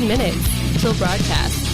1 minute till broadcast.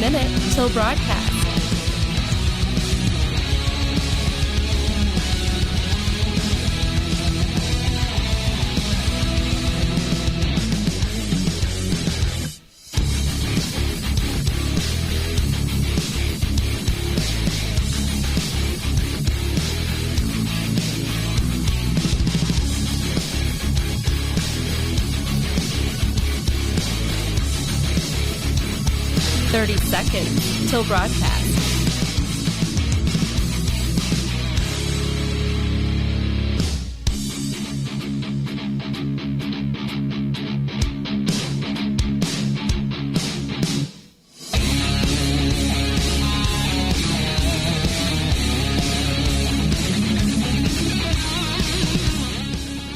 Minute till broadcast. Seconds till broadcast.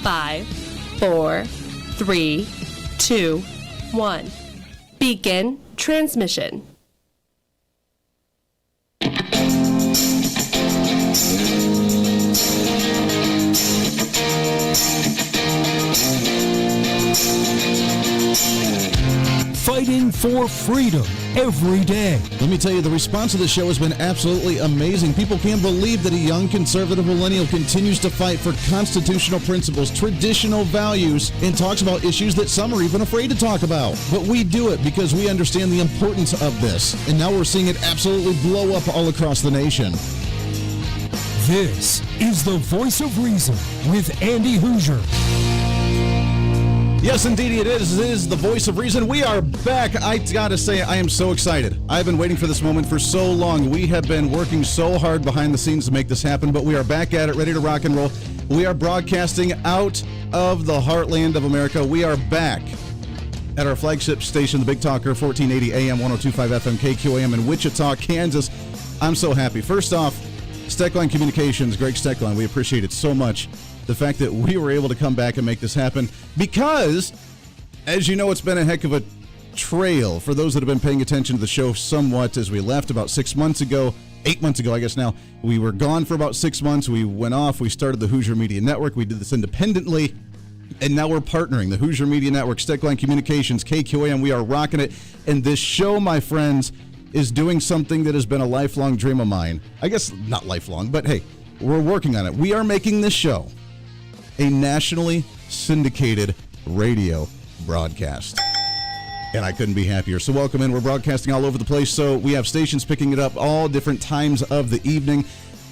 Five, 4, 3, 2, 1. Begin transmission. Fighting for freedom every day. Let me tell you, the response to the show has been absolutely amazing. People can't believe that a young conservative millennial continues to fight for constitutional principles, traditional values, and talks about issues that some are even afraid to talk about. But we do it because we understand the importance of this. And now we're seeing it absolutely blow up all across the nation. This is the Voice of Reason with Andy Hoosier. Yes, indeed it is. It is the Voice of Reason. We are back. I gotta say, I am so excited. I've been waiting for this moment for so long. We have been working so hard behind the scenes to make this happen, but we are back at it, ready to rock and roll. We are broadcasting out of the heartland of America. We are back at our flagship station, the Big Talker, 1480 AM, 102.5 FM, KQAM in Wichita, Kansas. I'm so happy. First off, Steckline Communications, Greg Steckline, we appreciate it so much. The fact that we were able to come back and make this happen because, as you know, it's been a heck of a trail for those that have been paying attention to the show somewhat as we left about 6 months ago, 8 months ago, I guess now. We were gone for about 6 months. We went off. We started the Hoosier Media Network. We did this independently, and now we're partnering. The Hoosier Media Network, Steckline Communications, KQAM, we are rocking it. And this show, my friends, is doing something that has been a lifelong dream of mine. I guess not lifelong, but hey, we're working on it. We are making this show a nationally syndicated radio broadcast. And I couldn't be happier. So welcome in. We're broadcasting all over the place. So we have stations picking it up all different times of the evening.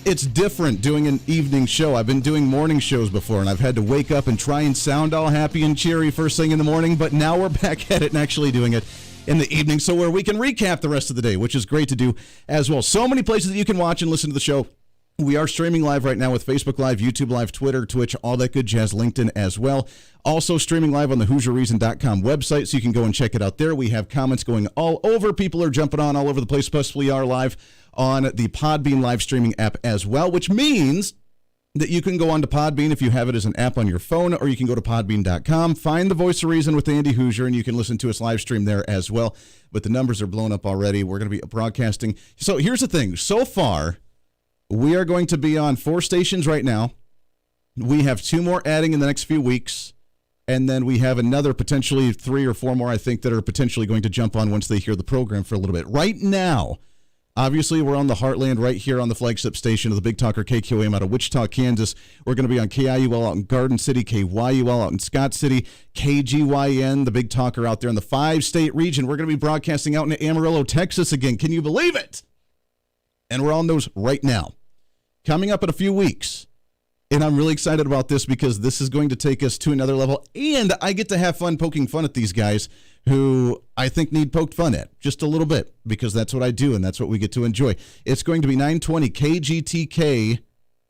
It's different doing an evening show. I've been doing morning shows before, and I've had to wake up and try and sound all happy and cheery first thing in the morning. But now we're back at it and actually doing it in the evening, so where we can recap the rest of the day, which is great to do as well. So many places that you can watch and listen to the show. We are streaming live right now with Facebook Live, YouTube Live, Twitter, Twitch, all that good jazz, LinkedIn as well. Also streaming live on the HoosierReason.com website, so you can go and check it out there. We have comments going all over. People are jumping on all over the place, plus we are live on the Podbean live streaming app as well, which means that you can go on to Podbean if you have it as an app on your phone, or you can go to podbean.com, find the Voice of Reason with Andy Hoosier, and you can listen to us live stream there as well. But the numbers are blown up already. We're going to be broadcasting. So here's the thing. So far, we are going to be on 4 stations right now. We have 2 more adding in the next few weeks. And then we have another potentially 3 or 4 more, I think, that are potentially going to jump on once they hear the program for a little bit. Right now, Obviously, we're on the heartland right here on the flagship station of the Big Talker KQAM out of Wichita, Kansas. We're going to be on KIUL out in Garden City, KYUL out in Scott City, KGYN, the Big Talker out there in the 5-state region. We're going to be broadcasting out in Amarillo, Texas again. Can you believe it? And we're on those right now. Coming up in a few weeks. And I'm really excited about this because this is going to take us to another level. And I get to have fun poking fun at these guys who I think need poked fun at just a little bit, because that's what I do and that's what we get to enjoy. It's going to be 920 KGTK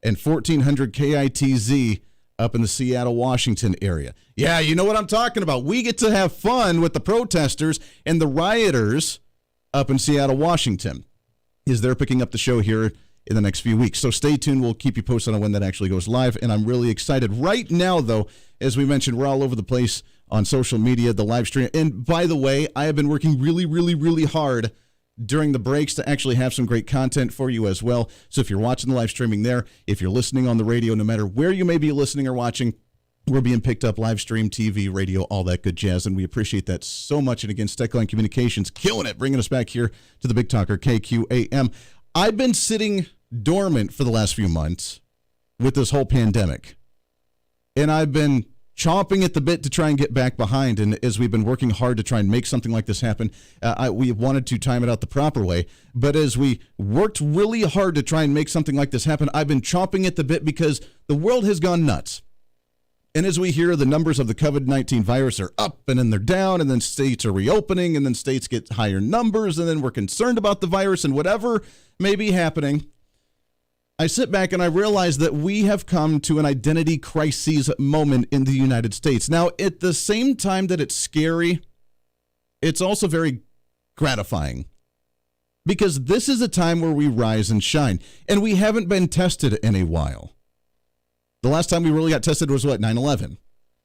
and 1400 KITZ up in the Seattle, Washington area. Yeah, you know what I'm talking about. We get to have fun with the protesters and the rioters up in Seattle, Washington, as they're picking up the show here in the next few weeks. So stay tuned. We'll keep you posted on when that actually goes live, and I'm really excited. Right now, though, as we mentioned, we're all over the place on social media, the live stream. And by the way, I have been working really, really, really hard during the breaks to actually have some great content for you as well. So if you're watching the live streaming there, if you're listening on the radio, no matter where you may be listening or watching, we're being picked up live stream, TV, radio, all that good jazz, and we appreciate that so much. And again, Steckline Communications killing it, bringing us back here to the Big Talker KQAM. I've been sitting dormant for the last few months with this whole pandemic, and I've been chomping at the bit to try and get back behind. And as we've been working hard to try and make something like this happen, we wanted to time it out the proper way. But as we worked really hard to try and make something like this happen, I've been chomping at the bit because the world has gone nuts. And as we hear, the numbers of the COVID-19 virus are up and then they're down, and then states are reopening, and then states get higher numbers, and then we're concerned about the virus and whatever may be happening. I sit back and I realize that we have come to an identity crisis moment in the United States. Now, at the same time that it's scary, it's also very gratifying, because this is a time where we rise and shine, and we haven't been tested in a while. The last time we really got tested was, 9/11,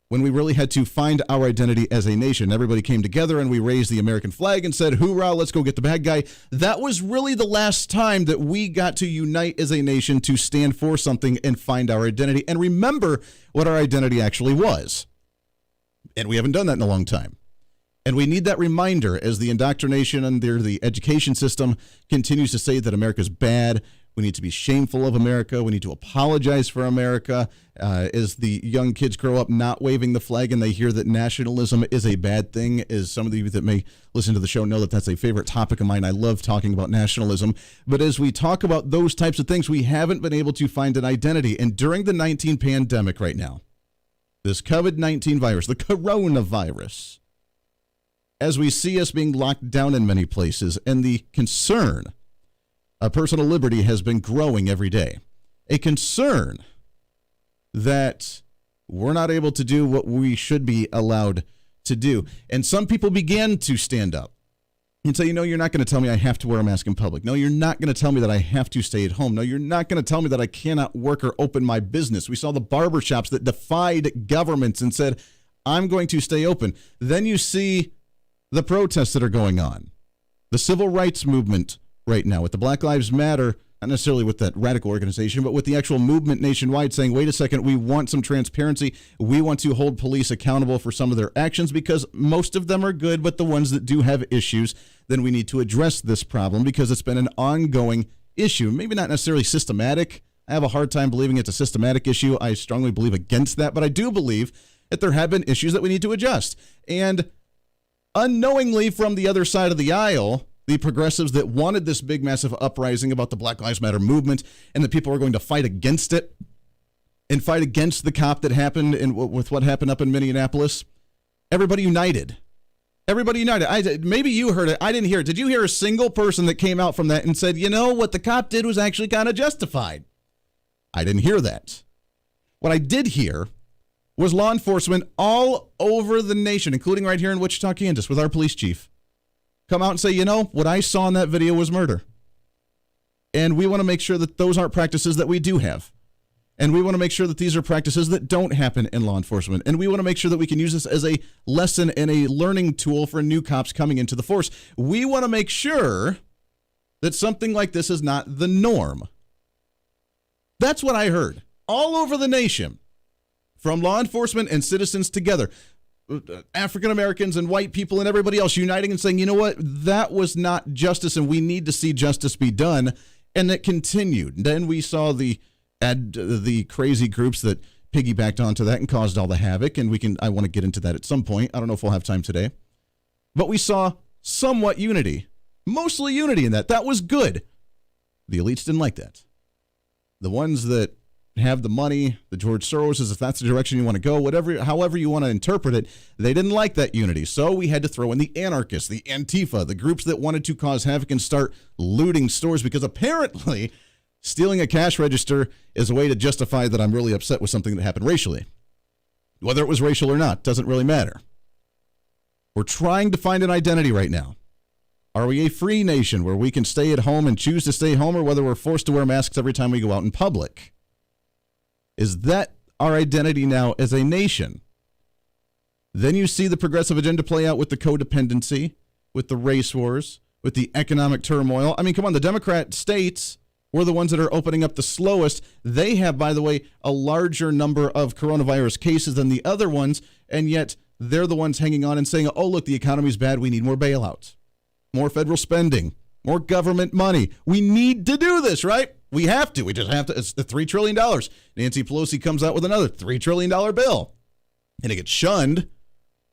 when we really had to find our identity as a nation. Everybody came together and we raised the American flag and said, hoorah, let's go get the bad guy. That was really the last time that we got to unite as a nation to stand for something and find our identity and remember what our identity actually was. And we haven't done that in a long time. And we need that reminder as the indoctrination under the education system continues to say that America's bad. We need to be shameful of America. We need to apologize for America. As the young kids grow up not waving the flag and they hear that nationalism is a bad thing, as some of you that may listen to the show know that that's a favorite topic of mine. I love talking about nationalism. But as we talk about those types of things, we haven't been able to find an identity. And during the 19 pandemic right now, this COVID-19 virus, the coronavirus, as we see us being locked down in many places, and the concern of personal liberty has been growing every day. A concern that we're not able to do what we should be allowed to do. And some people began to stand up and say, you're not going to tell me I have to wear a mask in public. No, you're not going to tell me that I have to stay at home. No, you're not going to tell me that I cannot work or open my business. We saw the barbershops that defied governments and said, I'm going to stay open. Then you see the protests that are going on, the civil rights movement right now with the Black Lives Matter, not necessarily with that radical organization, but with the actual movement nationwide saying, wait a second, we want some transparency. We want to hold police accountable for some of their actions, because most of them are good, but the ones that do have issues, then we need to address this problem because it's been an ongoing issue. Maybe not necessarily systematic. I have a hard time believing it's a systematic issue. I strongly believe against that, but I do believe that there have been issues that we need to adjust. And unknowingly from the other side of the aisle, the progressives that wanted this big, massive uprising about the Black Lives Matter movement and that people were going to fight against it and fight against the cop that happened and with what happened up in Minneapolis, everybody united. Everybody united. Maybe you heard it. I didn't hear it. Did you hear a single person that came out from that and said, what the cop did was actually kind of justified? I didn't hear that. What I did hear was law enforcement all over the nation, including right here in Wichita, Kansas, with our police chief, come out and say, what I saw in that video was murder. And we want to make sure that those aren't practices that we do have. And we want to make sure that these are practices that don't happen in law enforcement. And we want to make sure that we can use this as a lesson and a learning tool for new cops coming into the force. We want to make sure that something like this is not the norm. That's what I heard all over the nation from law enforcement and citizens together. African Americans and white people and everybody else uniting and saying, you know what, that was not justice and we need to see justice be done. And it continued. Then we saw the crazy groups that piggybacked onto that and caused all the havoc. And I want to get into that at some point. I don't know if we'll have time today. But we saw somewhat unity, mostly unity in that. That was good. The elites didn't like that. The ones that have the money, the George Soroses, if that's the direction you want to go, however you want to interpret it, they didn't like that unity. So we had to throw in the anarchists, the Antifa, the groups that wanted to cause havoc and start looting stores because apparently stealing a cash register is a way to justify that I'm really upset with something that happened racially. Whether it was racial or not, doesn't really matter. We're trying to find an identity right now. Are we a free nation where we can stay at home and choose to stay home, or whether we're forced to wear masks every time we go out in public? Is that our identity now as a nation? Then you see the progressive agenda play out with the codependency, with the race wars, with the economic turmoil. I mean, come on, the Democrat states were the ones that are opening up the slowest. They have, by the way, a larger number of coronavirus cases than the other ones, and yet they're the ones hanging on and saying, oh, look, the economy's bad. We need more bailouts, more federal spending, more government money. We need to do this, right? We have to. We just have to. It's the $3 trillion. Nancy Pelosi comes out with another $3 trillion bill. And it gets shunned,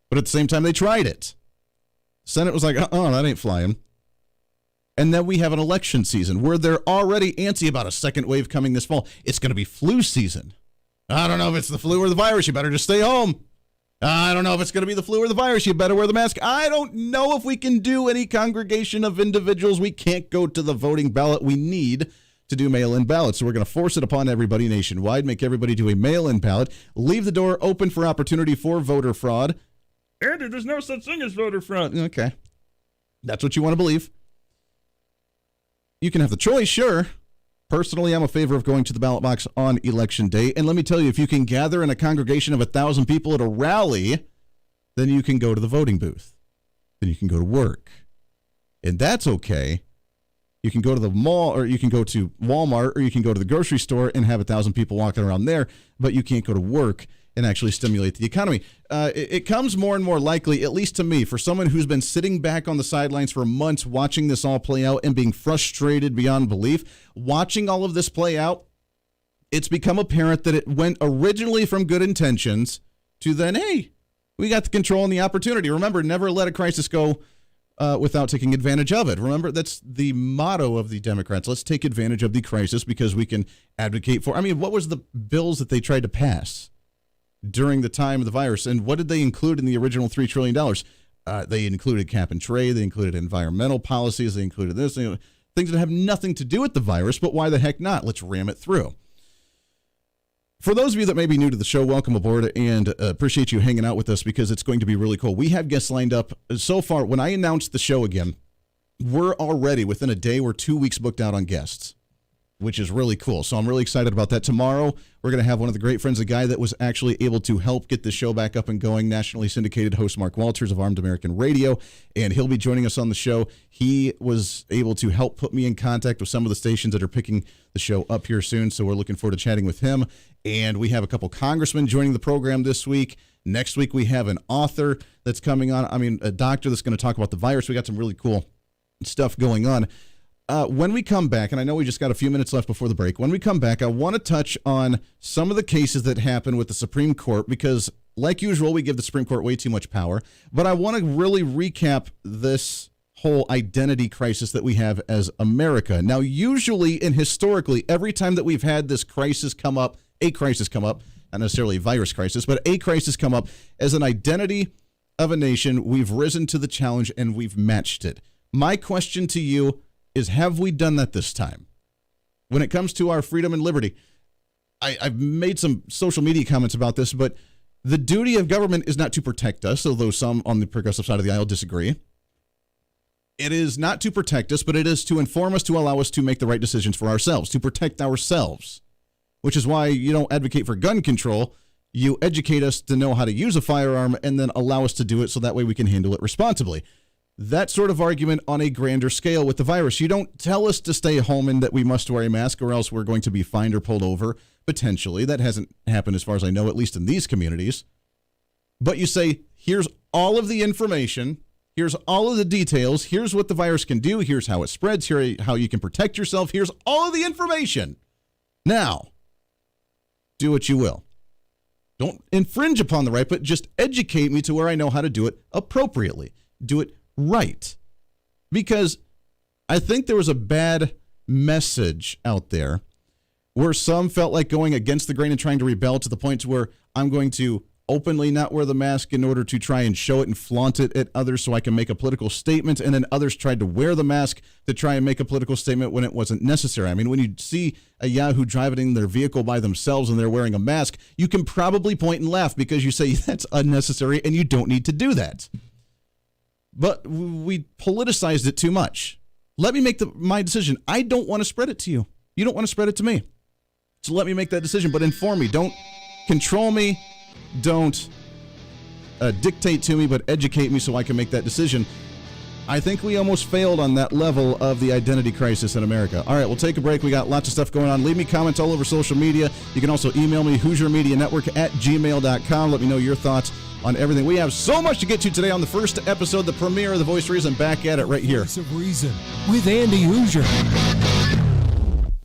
but at the same time, they tried it. Senate was like, that ain't flying. And then we have an election season where they're already antsy about a second wave coming this fall. It's going to be flu season. I don't know if it's the flu or the virus. You better just stay home. I don't know if it's going to be the flu or the virus. You better wear the mask. I don't know if we can do any congregation of individuals. We can't go to the voting ballot. We need to do mail-in ballots. So we're going to force it upon everybody nationwide, make everybody do a mail-in ballot, leave the door open for opportunity for voter fraud. Andy, there's no such thing as voter fraud. Okay. That's what you want to believe. You can have the choice, sure. Personally, I'm a favor of going to the ballot box on election day. And let me tell you, if you can gather in a congregation of 1,000 people at a rally, then you can go to the voting booth. Then you can go to work. And that's okay. You can go to the mall, or you can go to Walmart, or you can go to the grocery store and have 1,000 people walking around there, but you can't go to work and actually stimulate the economy. It comes more and more likely, at least to me, for someone who's been sitting back on the sidelines for months watching this all play out and being frustrated beyond belief, watching all of this play out, it's become apparent that it went originally from good intentions to then, hey, we got the control and the opportunity. Remember, never let a crisis go without taking advantage of it. Remember, that's the motto of the Democrats. Let's take advantage of the crisis because we can advocate for. I mean, what was the bills that they tried to pass during the time of the virus, and what did they include in the original $3 trillion? They included cap and trade. They included environmental policies. They included this, things that have nothing to do with the virus, but why the heck not? Let's ram it through. For those of you that may be new to the show, welcome aboard, and appreciate you hanging out with us because it's going to be really cool. We have guests lined up. So far, when I announced the show again, we're already, within a day, we're 2 weeks booked out on guests, which is really cool. So I'm really excited about that. Tomorrow, we're going to have one of the great friends, a guy that was actually able to help get the show back up and going, nationally syndicated host Mark Walters of Armed American Radio, and he'll be joining us on the show. He was able to help put me in contact with some of the stations that are picking the show up here soon, so we're looking forward to chatting with him. And we have a couple congressmen joining the program this week. Next week, we have an author that's coming on. A doctor that's going to talk about the virus. We got some really cool stuff going on. When we come back, and I know we just got a few minutes left before the break, when we come back, I want to touch on some of the cases that happen with the Supreme Court because, like usual, we give the Supreme Court way too much power. But I want to really recap this whole identity crisis that we have as America. Now, usually and historically, every time that we've had this crisis come up, not necessarily a virus crisis, but a crisis come up as an identity of a nation, we've risen to the challenge and we've matched it. My question to you is, have we done that this time? When it comes to our freedom and liberty, I've made some social media comments about this, but the duty of government is not to protect us, although some on the progressive side of the aisle disagree. It is not to protect us, but it is to inform us, to allow us to make the right decisions for ourselves, to protect ourselves, which is why you don't advocate for gun control. You educate us to know how to use a firearm and then allow us to do it so that way we can handle it responsibly. That sort of argument on a grander scale with the virus. You don't tell us to stay home and that we must wear a mask or else we're going to be fined or pulled over, potentially. That hasn't happened as far as I know, at least in these communities. But you say, here's all of the information. Here's all of the details. Here's what the virus can do. Here's how it spreads. Here's how you can protect yourself. Here's all of the information. Now, do what you will. Don't infringe upon the right, but just educate me to where I know how to do it appropriately. Do it right. Because I think there was a bad message out there where some felt like going against the grain and trying to rebel to the point to where I'm going to openly not wear the mask in order to try and show it and flaunt it at others so I can make a political statement, and then others tried to wear the mask to try and make a political statement when it wasn't necessary. I mean, when you see a Yahoo driving their vehicle by themselves and they're wearing a mask, you can probably point and laugh because you say that's unnecessary and you don't need to do that. But we politicized it too much. Let me make my decision. I don't want to spread it to you. You don't want to spread it to me. So let me make that decision, but inform me. Don't control me. Don't dictate to me, but educate me so I can make that decision. I think we almost failed on that level of the identity crisis in America. All right, we'll take a break. We got lots of stuff going on. Leave me comments all over social media. You can also email me, HoosierMediaNetwork@gmail.com. Let me know your thoughts on everything. We have so much to get to today on the first episode, the premiere of The Voice of Reason. Back at it right here. Voice of Reason with Andy Hoosier.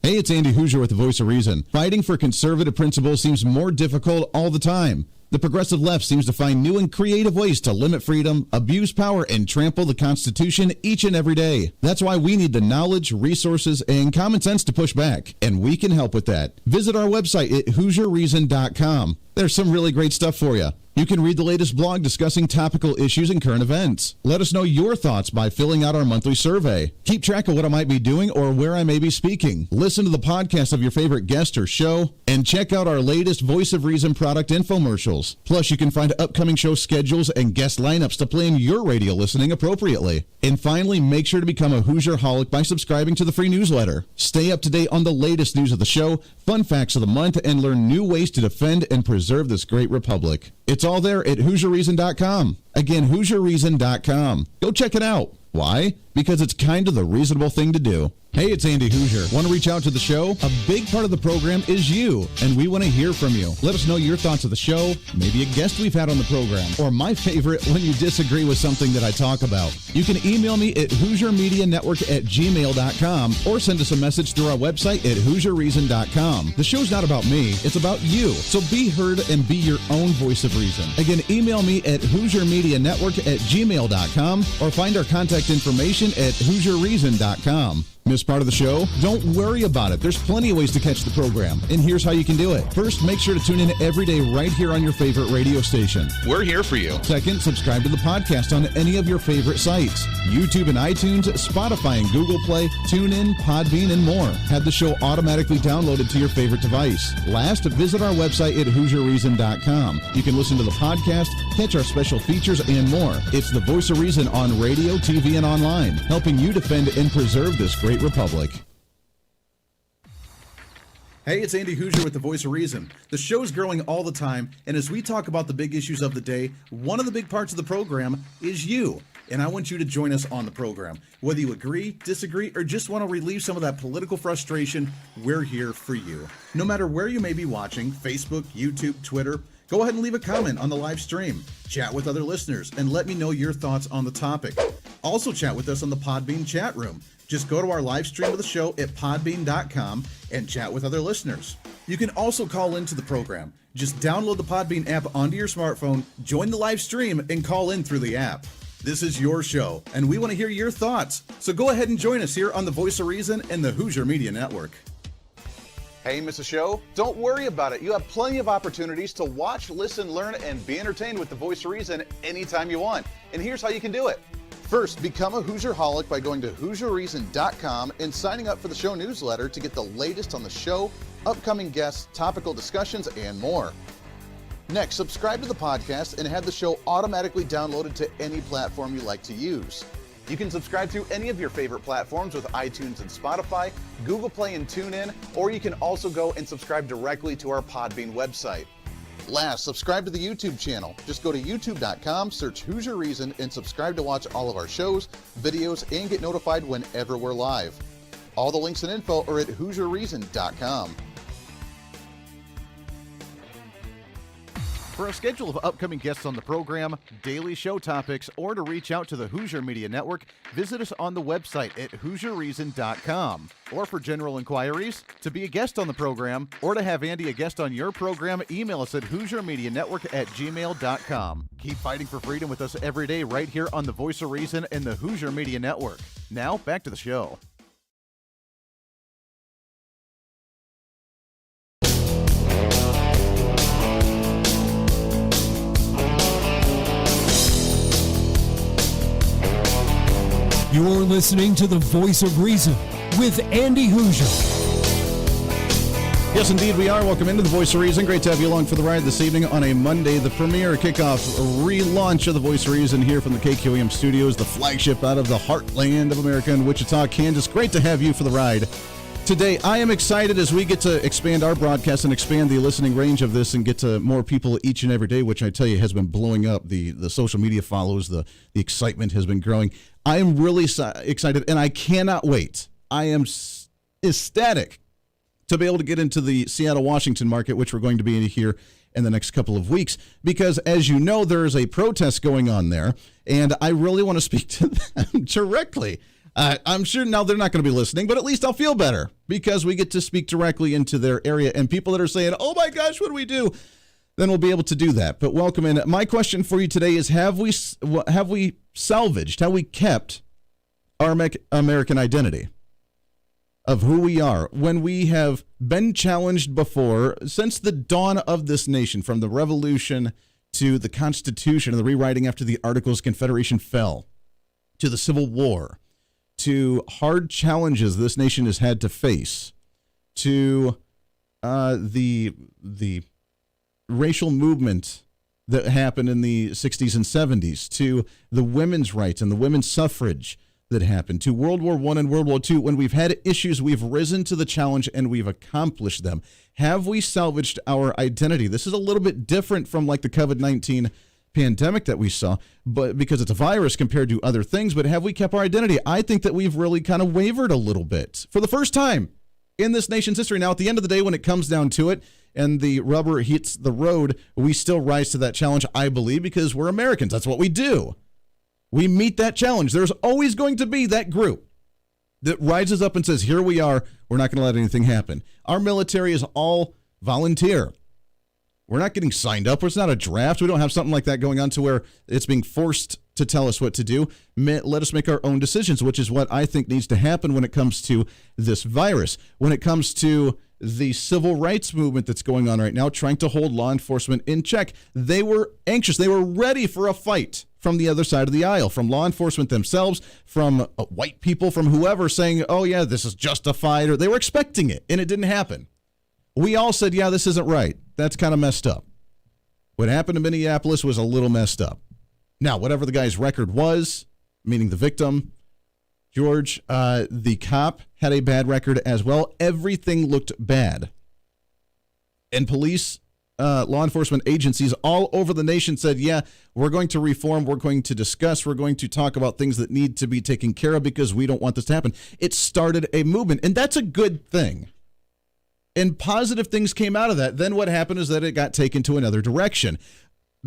Hey, it's Andy Hoosier with The Voice of Reason. Fighting for conservative principles seems more difficult all the time. The progressive left seems to find new and creative ways to limit freedom, abuse power, and trample the Constitution each and every day. That's why we need the knowledge, resources, and common sense to push back, and we can help with that. Visit our website at HoosierReason.com. There's some really great stuff for you. You can read the latest blog discussing topical issues and current events. Let us know your thoughts by filling out our monthly survey. Keep track of what I might be doing or where I may be speaking. Listen to the podcast of your favorite guest or show, and check out our latest Voice of Reason product infomercials. Plus, you can find upcoming show schedules and guest lineups to plan your radio listening appropriately. And finally, make sure to become a Hoosier-holic by subscribing to the free newsletter. Stay up to date on the latest news of the show, fun facts of the month, and learn new ways to defend and preserve this great republic. It's all there at HoosierReason.com. Again, HoosierReason.com. Go check it out. Why? Because it's kind of the reasonable thing to do. Hey, it's Andy Hoosier. Want to reach out to the show? A big part of the program is you, and we want to hear from you. Let us know your thoughts of the show, maybe a guest we've had on the program, or my favorite, when you disagree with something that I talk about. You can email me at HoosierMediaNetwork@gmail.com or send us a message through our website at HoosierReason.com. The show's not about me, it's about you. So be heard and be your own voice of reason. Again, email me at HoosierMediaNetwork@gmail.com or find our contact information at HoosierReason.com. Miss part of the show? Don't worry about it. There's plenty of ways to catch the program, and here's how you can do it. First, make sure to tune in every day right here on your favorite radio station. We're here for you. Second, subscribe to the podcast on any of your favorite sites. YouTube and iTunes, Spotify and Google Play, TuneIn, Podbean, and more. Have the show automatically downloaded to your favorite device. Last, visit our website at HoosierReason.com. You can listen to the podcast, catch our special features, and more. It's the Voice of Reason on radio, TV, and online, helping you defend and preserve this great republic. Hey, it's Andy Hoosier with The Voice of Reason. The show is growing all the time, and as we talk about the big issues of the day, one of the big parts of the program is you. And I want you to join us on the program. Whether you agree, disagree, or just want to relieve some of that political frustration, we're here for you. No matter where you may be watching, Facebook, YouTube, Twitter, go ahead and leave a comment on the live stream. Chat with other listeners and let me know your thoughts on the topic. Also chat with us on the Podbean chat room. Just go to our live stream of the show at podbean.com and chat with other listeners. You can also call into the program. Just download the Podbean app onto your smartphone, join the live stream, and call in through the app. This is your show, and we want to hear your thoughts. So go ahead and join us here on the Voice of Reason and the Hoosier Media Network. Hey, miss a show? Don't worry about it. You have plenty of opportunities to watch, listen, learn, and be entertained with the Voice of Reason anytime you want. And here's how you can do it. First, become a Hoosier-holic by going to HoosierReason.com and signing up for the show newsletter to get the latest on the show, upcoming guests, topical discussions, and more. Next, subscribe to the podcast and have the show automatically downloaded to any platform you like to use. You can subscribe to any of your favorite platforms with iTunes and Spotify, Google Play and TuneIn, or you can also go and subscribe directly to our Podbean website. Last, subscribe to the YouTube channel. Just go to youtube.com, search Hoosier Reason, and subscribe to watch all of our shows, videos, and get notified whenever we're live. All the links and info are at HoosierReason.com. For a schedule of upcoming guests on the program, daily show topics, or to reach out to the Hoosier Media Network, visit us on the website at HoosierReason.com. Or for general inquiries, to be a guest on the program, or to have Andy a guest on your program, email us at HoosierMediaNetwork@gmail.com. Keep fighting for freedom with us every day right here on the Voice of Reason and the Hoosier Media Network. Now, back to the show. You're listening to the Voice of Reason with Andy Hoosier. Yes, indeed, we are. Welcome into the Voice of Reason. Great to have you along for the ride this evening on a Monday, the premiere kickoff relaunch of the Voice of Reason here from the KQAM studios, the flagship out of the heartland of America in Wichita, Kansas. Great to have you for the ride. Today, I am excited as we get to expand our broadcast and expand the listening range of this and get to more people each and every day, which I tell you has been blowing up. The social media follows, the excitement has been growing. I am really excited, and I cannot wait. I am ecstatic to be able to get into the Seattle, Washington market, which we're going to be in here in the next couple of weeks, because as you know, there is a protest going on there, and I really want to speak to them directly. I'm sure now they're not going to be listening, but at least I'll feel better because we get to speak directly into their area, and people that are saying, oh my gosh, what do we do? Then we'll be able to do that. But welcome in. My question for you today is, have we salvaged, have we kept our American identity of who we are when we have been challenged before since the dawn of this nation, from the Revolution to the Constitution and the rewriting after the Articles of Confederation fell, to the Civil War, to hard challenges this nation has had to face, to the racial movement that happened in the 60s and 70s, to the women's rights and the women's suffrage that happened, to World War I and World War II. When we've had issues, we've risen to the challenge and we've accomplished them. Have we salvaged our identity? This is a little bit different from like the COVID-19 pandemic that we saw, but because it's a virus compared to other things. But have we kept our identity? I think that we've really kind of wavered a little bit for the first time in this nation's history. Now, at the end of the day, when it comes down to it and the rubber hits the road, we still rise to that challenge, I believe, because we're Americans. That's what we do. We meet that challenge. There's always going to be that group that rises up and says, here we are. We're not going to let anything happen. Our military is all volunteer. We're not getting signed up. It's not a draft. We don't have something like that going on to where it's being forced to tell us what to do. Let us make our own decisions, which is what I think needs to happen when it comes to this virus. When it comes to the civil rights movement that's going on right now, trying to hold law enforcement in check, they were anxious. They were ready for a fight from the other side of the aisle, from law enforcement themselves, from white people, from whoever saying, oh, yeah, this is justified, or they were expecting it, and it didn't happen. We all said, yeah, this isn't right. That's kind of messed up. What happened in Minneapolis was a little messed up. Now, whatever the guy's record was, meaning the victim, George, the cop had a bad record as well. Everything looked bad. And police, law enforcement agencies all over the nation said, yeah, we're going to reform, we're going to discuss, we're going to talk about things that need to be taken care of because we don't want this to happen. It started a movement, and that's a good thing. And positive things came out of that. Then what happened is that it got taken to another direction.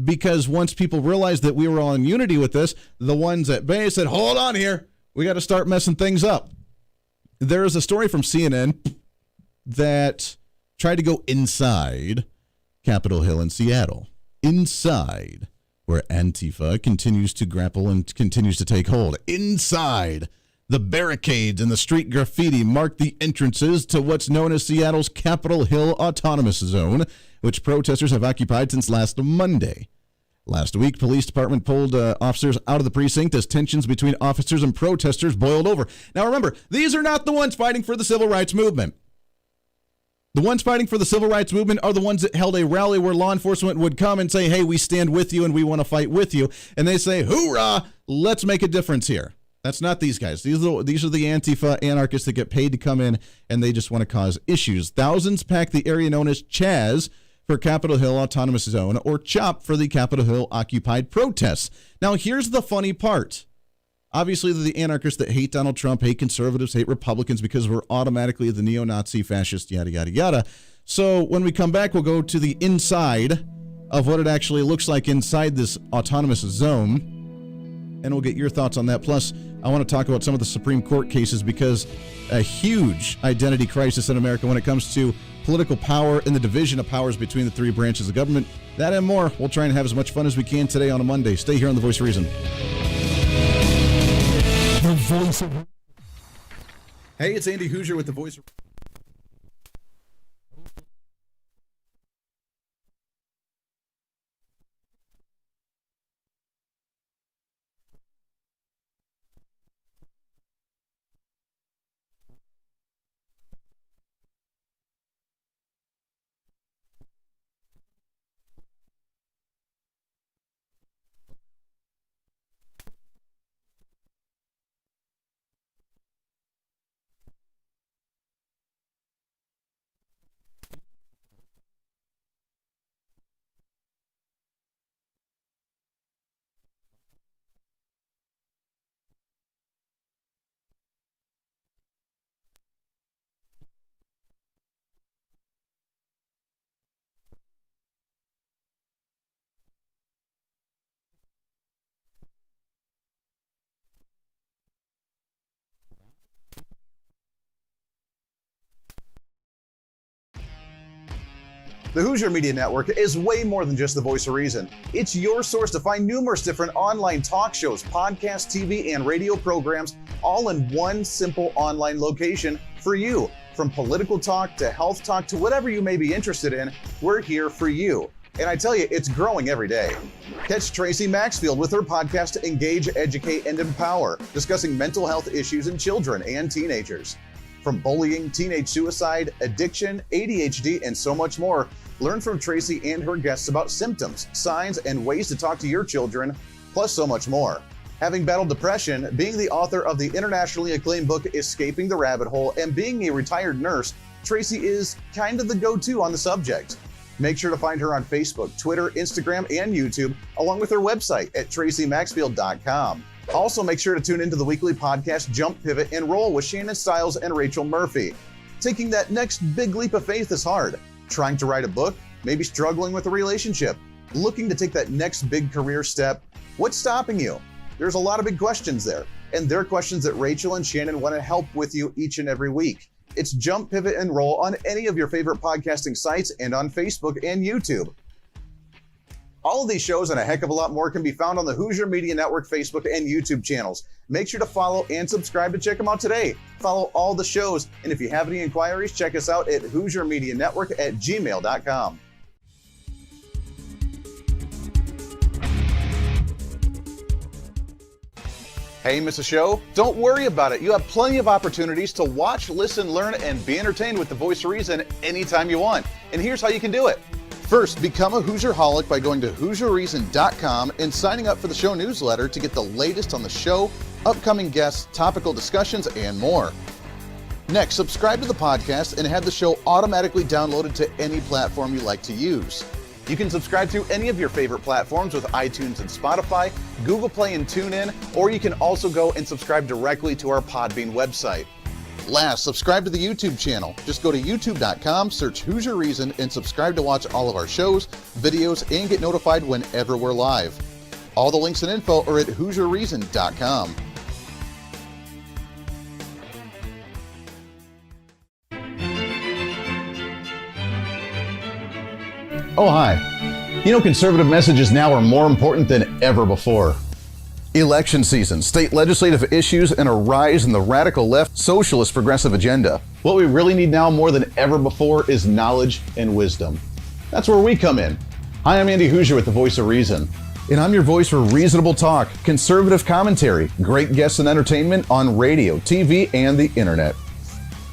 Because once people realized that we were all in unity with this, the ones at bay said, hold on here. We got to start messing things up. There is a story from CNN that tried to go inside Capitol Hill in Seattle. Inside, where Antifa continues to grapple and continues to take hold. Inside, the barricades and the street graffiti mark the entrances to what's known as Seattle's Capitol Hill Autonomous Zone, which protesters have occupied since last Monday. Last week, police department pulled officers out of the precinct as tensions between officers and protesters boiled over. Now remember, these are not the ones fighting for the civil rights movement. The ones fighting for the civil rights movement are the ones that held a rally where law enforcement would come and say, hey, we stand with you and we want to fight with you. And they say, hoorah, let's make a difference here. That's not these guys. These are the Antifa anarchists that get paid to come in, and they just want to cause issues. Thousands packed the area known as Chaz for Capitol Hill Autonomous Zone, or CHOP for the Capitol Hill occupied protests. Now, here's the funny part. Obviously, they're the anarchists that hate Donald Trump, hate conservatives, hate Republicans, because we're automatically the neo-Nazi, fascist, yada, yada, yada. So when we come back, we'll go to the inside of what it actually looks like inside this autonomous zone. And we'll get your thoughts on that. Plus, I want to talk about some of the Supreme Court cases because a huge identity crisis in America when it comes to political power and the division of powers between the three branches of government. That and more. We'll try and have as much fun as we can today on a Monday. Stay here on The Voice of Reason. The Voice of... Hey, it's Andy Hoosier with The Voice of... The Hoosier Media Network is way more than just the voice of reason. It's your source to find numerous different online talk shows, podcasts, TV, and radio programs, all in one simple online location for you. From political talk to health talk to whatever you may be interested in, we're here for you. And I tell you, it's growing every day. Catch Tracy Maxfield with her podcast, Engage, Educate, and Empower, discussing mental health issues in children and teenagers. From bullying, teenage suicide, addiction, ADHD, and so much more, learn from Tracy and her guests about symptoms, signs, and ways to talk to your children, plus so much more. Having battled depression, being the author of the internationally acclaimed book Escaping the Rabbit Hole, and being a retired nurse, Tracy is kind of the go-to on the subject. Make sure to find her on Facebook, Twitter, Instagram, and YouTube, along with her website at tracymaxfield.com. Also, make sure to tune into the weekly podcast Jump, Pivot, and Roll with Shannon Stiles and Rachel Murphy. Taking that next big leap of faith is hard. Trying to write a book, maybe struggling with a relationship, looking to take that next big career step. What's stopping you? There's a lot of big questions there, and they're questions that Rachel and Shannon want to help with you each and every week. It's Jump, Pivot, and Roll on any of your favorite podcasting sites and on Facebook and YouTube. All of these shows and a heck of a lot more can be found on the Hoosier Media Network Facebook and YouTube channels. Make sure to follow and subscribe to check them out today. Follow all the shows, and if you have any inquiries, check us out at HoosierMediaNetwork@gmail.com. Hey, miss a show? Don't worry about it. You have plenty of opportunities to watch, listen, learn, and be entertained with The Voice of Reason anytime you want. And here's how you can do it. First, become a Hoosierholic by going to HoosierReason.com and signing up for the show newsletter to get the latest on the show, upcoming guests, topical discussions, and more. Next, subscribe to the podcast and have the show automatically downloaded to any platform you like to use. You can subscribe through any of your favorite platforms with iTunes and Spotify, Google Play and TuneIn, or you can also go and subscribe directly to our Podbean website. Last, subscribe to the YouTube channel. Just go to youtube.com, search Hoosier Reason, and subscribe to watch all of our shows, videos, and get notified whenever we're live. All the links and info are at HoosierReason.com. Oh, hi. You know, conservative messages now are more important than ever before. Election season, state legislative issues, and a rise in the radical left socialist progressive agenda. What we really need now more than ever before is knowledge and wisdom. That's where we come in. Hi, I'm Andy Hoosier with The Voice of Reason. And I'm your voice for reasonable talk, conservative commentary, great guests and entertainment on radio, TV, and the internet.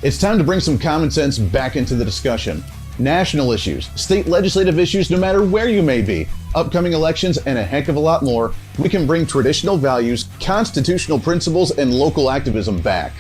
It's time to bring some common sense back into the discussion. National issues, state legislative issues, no matter where you may be, upcoming elections, and a heck of a lot more, we can bring traditional values, constitutional principles, and local activism back.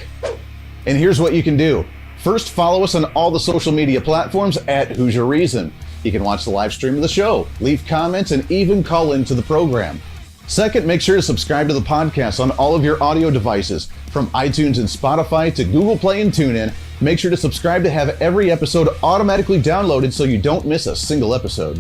And here's what you can do. First, follow us on all the social media platforms at Hoosier Reason. You can watch the live stream of the show, leave comments, and even call into the program. Second, make sure to subscribe to the podcast on all of your audio devices, from iTunes and Spotify to Google Play and TuneIn. Make sure to subscribe to have every episode automatically downloaded so you don't miss a single episode.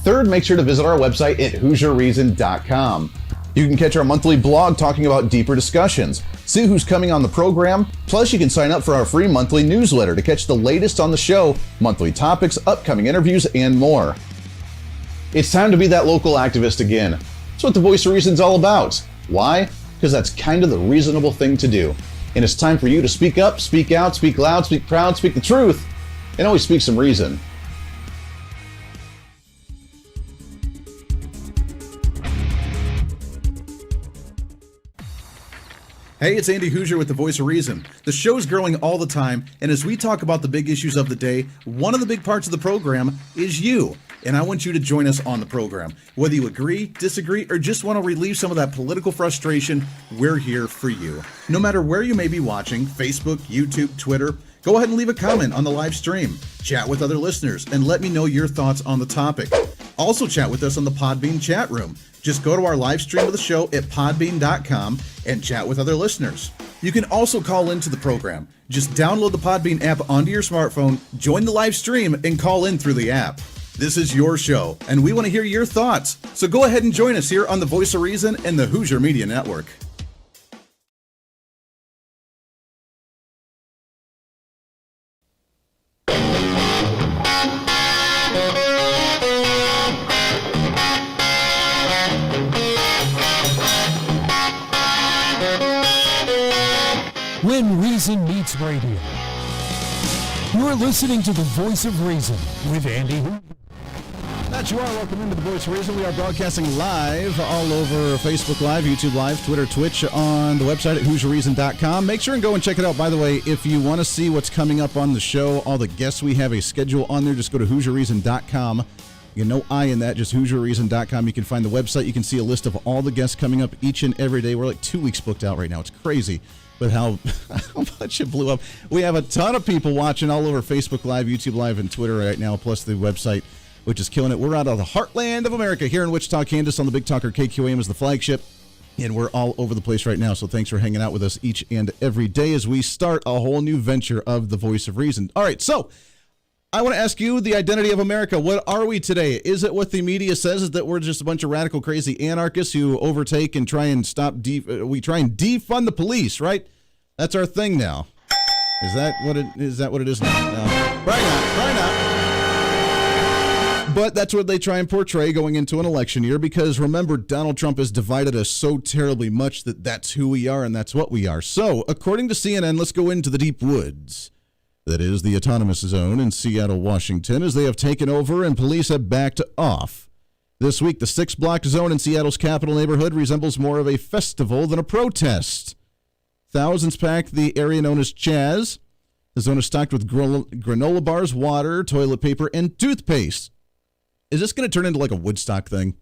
Third, make sure to visit our website at HoosierReason.com. You can catch our monthly blog talking about deeper discussions, see who's coming on the program, plus you can sign up for our free monthly newsletter to catch the latest on the show, monthly topics, upcoming interviews, and more. It's time to be that local activist again. That's what the Voice of Reason's all about. Why? Because that's kind of the reasonable thing to do. And it's time for you to speak up, speak out, speak loud, speak proud, speak the truth, and always speak some reason. Hey, it's Andy Hoosier with the Voice of Reason. The show's growing all the time, and as we talk about the big issues of the day, one of the big parts of the program is you. And I want you to join us on the program. Whether you agree, disagree, or just want to relieve some of that political frustration, we're here for you. No matter where you may be watching, Facebook, YouTube, Twitter, go ahead and leave a comment on the live stream. Chat with other listeners and let me know your thoughts on the topic. Also chat with us on the Podbean chat room. Just go to our live stream of the show at podbean.com and chat with other listeners. You can also call into the program. Just download the Podbean app onto your smartphone, join the live stream, and call in through the app. This is your show, and we want to hear your thoughts. So go ahead and join us here on the Voice of Reason and the Hoosier Media Network. When Reason Meets Radio. You're listening to the Voice of Reason with Andy Hoover. That you are. Welcome into the Voice of Reason. We are broadcasting live all over Facebook Live, YouTube Live, Twitter, Twitch, on the website at HoosierReason.com. Make sure and go and check it out. By the way, if you want to see what's coming up on the show, all the guests, we have a schedule on there. Just go to HoosierReason.com. You know, no I in that, just HoosierReason.com. You can find the website. You can see a list of all the guests coming up each and every day. We're like 2 weeks booked out right now. It's crazy. But how much it blew up. We have a ton of people watching all over Facebook Live, YouTube Live, and Twitter right now, plus the website, which is killing it. We're out of the heartland of America here in Wichita, Kansas, on the Big Talker. KQAM is the flagship, and we're all over the place right now. So thanks for hanging out with us each and every day as we start a whole new venture of the Voice of Reason. All right, so I want to ask you the identity of America. What are we today? Is it what the media says, is that we're just a bunch of radical, crazy anarchists who overtake and try and we try and defund the police, right? That's our thing now. Is that what it is now? No. Probably not. But that's what they try and portray going into an election year, because remember, Donald Trump has divided us so terribly much that that's who we are and that's what we are. So, according to CNN, let's go into the deep woods. That is the autonomous zone in Seattle, Washington, as they have taken over and police have backed off. This week, the 6-block zone in Seattle's capital neighborhood resembles more of a festival than a protest. Thousands packed the area known as Chaz. The zone is stocked with granola bars, water, toilet paper, and toothpaste. Is this going to turn into like a Woodstock thing?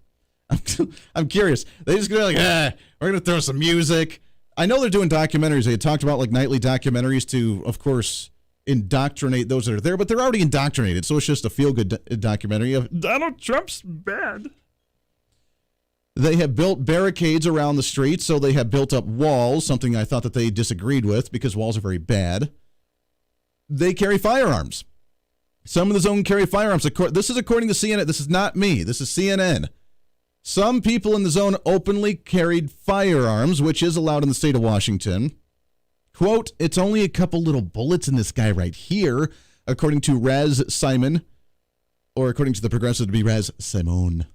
I'm curious. They're just going to be like, we're going to throw some music. I know they're doing documentaries. They had talked about like nightly documentaries to, of course, indoctrinate those that are there, but they're already indoctrinated, so it's just a feel-good documentary of Donald Trump's bad. They have built barricades around the streets, so they have built up walls, something I thought that they disagreed with because walls are very bad. They carry firearms. Some of the zone carry firearms. This is according to CNN. This is not me. This is CNN. Some people in the zone openly carried firearms, which is allowed in the state of Washington. Quote, it's only a couple little bullets in this guy right here, according to Raz Simon, or according to the progressive to be Raz Simone.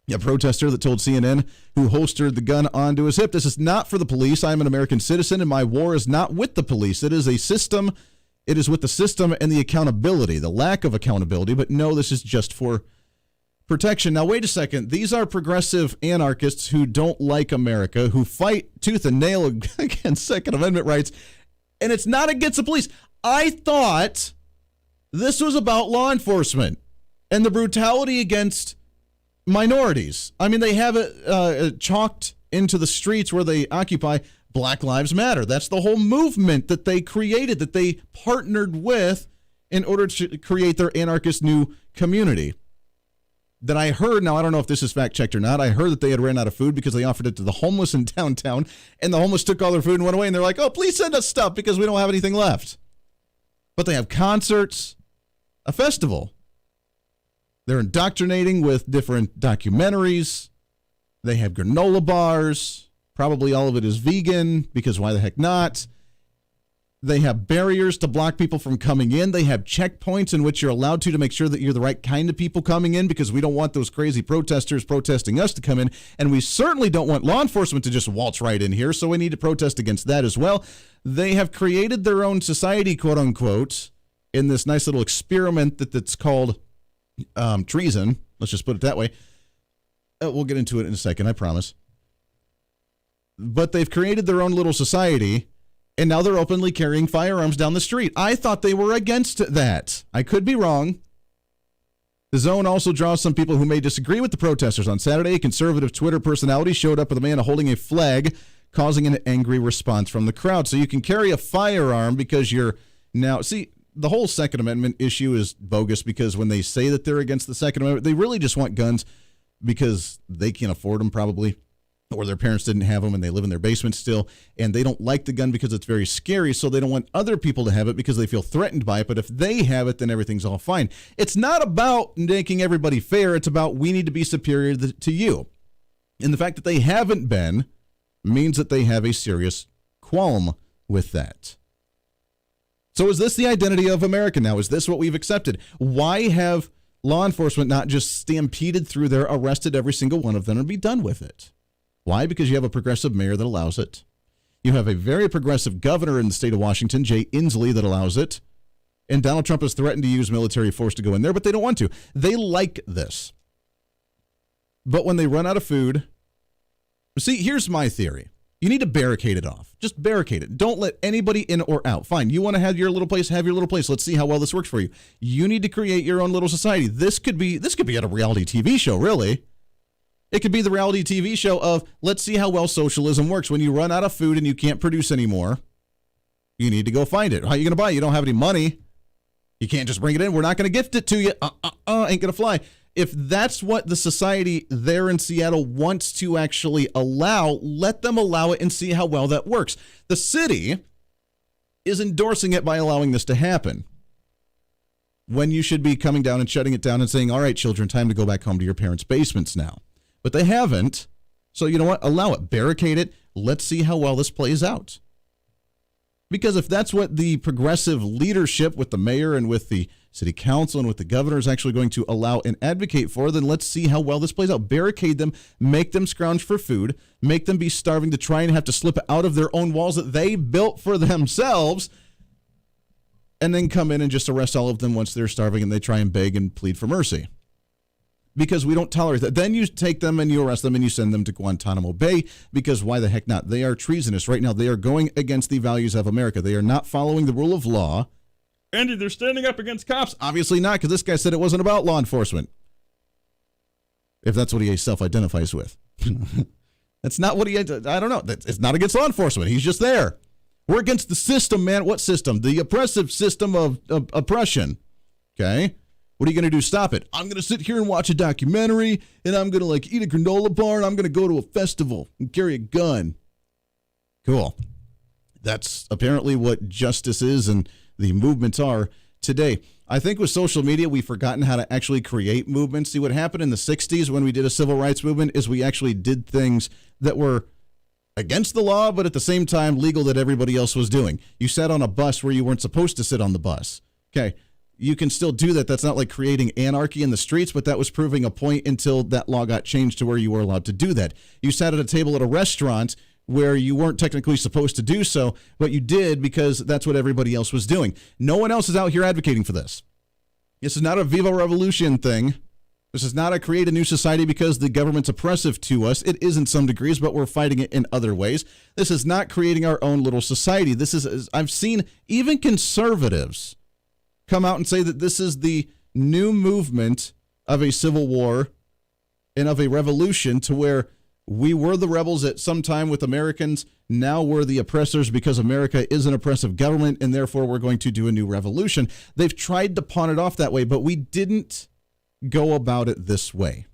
A protester that told CNN, who holstered the gun onto his hip, this is not for the police. I'm an American citizen, and my war is not with the police. It is a system. It is with the system and the accountability, the lack of accountability. But no, this is just for protection. Now, wait a second. These are progressive anarchists who don't like America, who fight tooth and nail against Second Amendment rights, and it's not against the police. I thought this was about law enforcement and the brutality against minorities. I mean, they have it chalked into the streets where they occupy Black Lives Matter. That's the whole movement that they created, that they partnered with in order to create their anarchist new community. That I heard, now I don't know if this is fact-checked or not, I heard that they had ran out of food because they offered it to the homeless in downtown, and the homeless took all their food and went away, and they're like, oh, please send us stuff because we don't have anything left. But they have concerts, a festival. They're indoctrinating with different documentaries. They have granola bars. Probably all of it is vegan, because why the heck not? They have barriers to block people from coming in. They have checkpoints in which you're allowed to make sure that you're the right kind of people coming in, because we don't want those crazy protesters protesting us to come in. And we certainly don't want law enforcement to just waltz right in here, so we need to protest against that as well. They have created their own society, quote unquote, in this nice little experiment that's called treason. Let's just put it that way. We'll get into it in a second, I promise. But they've created their own little society, and now they're openly carrying firearms down the street. I thought they were against that. I could be wrong. The Zone also draws some people who may disagree with the protesters. On Saturday, a conservative Twitter personality showed up with a man holding a flag, causing an angry response from the crowd. So you can carry a firearm because you're now... See, the whole Second Amendment issue is bogus, because when they say that they're against the Second Amendment, they really just want guns because they can't afford them probably, or their parents didn't have them and they live in their basement still, and they don't like the gun because it's very scary, so they don't want other people to have it because they feel threatened by it. But if they have it, then everything's all fine. It's not about making everybody fair. It's about we need to be superior to you. And the fact that they haven't been means that they have a serious qualm with that. So is this the identity of America now? Is this what we've accepted? Why have law enforcement not just stampeded through there, arrested every single one of them, and be done with it? Why? Because you have a progressive mayor that allows it. You have a very progressive governor in the state of Washington, Jay Inslee, that allows it. And Donald Trump has threatened to use military force to go in there, but they don't want to. They like this. But when they run out of food... See, here's my theory. You need to barricade it off. Just barricade it. Don't let anybody in or out. Fine. You want to have your little place, have your little place. Let's see how well this works for you. You need to create your own little society. This could be at a reality TV show, really. It could be the reality TV show of, let's see how well socialism works. When you run out of food and you can't produce anymore, you need to go find it. How are you going to buy it? You don't have any money. You can't just bring it in. We're not going to gift it to you. Ain't going to fly. If that's what the society there in Seattle wants to actually allow, let them allow it and see how well that works. The city is endorsing it by allowing this to happen, when you should be coming down and shutting it down and saying, all right, children, time to go back home to your parents' basements now. But they haven't. So you know what? Allow it. Barricade it. Let's see how well this plays out. Because if that's what the progressive leadership with the mayor and with the city council and with the governor is actually going to allow and advocate for, then let's see how well this plays out. Barricade them, make them scrounge for food, make them be starving to try and have to slip out of their own walls that they built for themselves, and then come in and just arrest all of them once they're starving and they try and beg and plead for mercy. Because we don't tolerate that. Then you take them and you arrest them and you send them to Guantanamo Bay, because why the heck not? They are treasonous. Right now, they are going against the values of America. They are not following the rule of law. Andy, they're standing up against cops. Obviously not, because this guy said it wasn't about law enforcement. If that's what he self-identifies with. That's not what I don't know. It's not against law enforcement. He's just there. We're against the system, man. What system? The oppressive system of oppression. Okay? What are you going to do? Stop it. I'm going to sit here and watch a documentary, and I'm going to eat a granola bar, and I'm going to go to a festival and carry a gun. Cool. That's apparently what justice is and the movements are today. I think with social media, we've forgotten how to actually create movements. See, what happened in the 60s when we did a civil rights movement is we actually did things that were against the law, but at the same time legal that everybody else was doing. You sat on a bus where you weren't supposed to sit on the bus. Okay, you can still do that. That's not like creating anarchy in the streets, but that was proving a point until that law got changed to where you were allowed to do that. You sat at a table at a restaurant where you weren't technically supposed to do so, but you did because that's what everybody else was doing. No one else is out here advocating for this. This is not a Viva Revolution thing. This is not a create a new society because the government's oppressive to us. It is in some degrees, but we're fighting it in other ways. This is not creating our own little society. This is, I've seen even conservatives come out and say that this is the new movement of a civil war and of a revolution, to where we were the rebels at some time with Americans. Now we're the oppressors because America is an oppressive government, and therefore we're going to do a new revolution. They've tried to pawn it off that way, but we didn't go about it this way.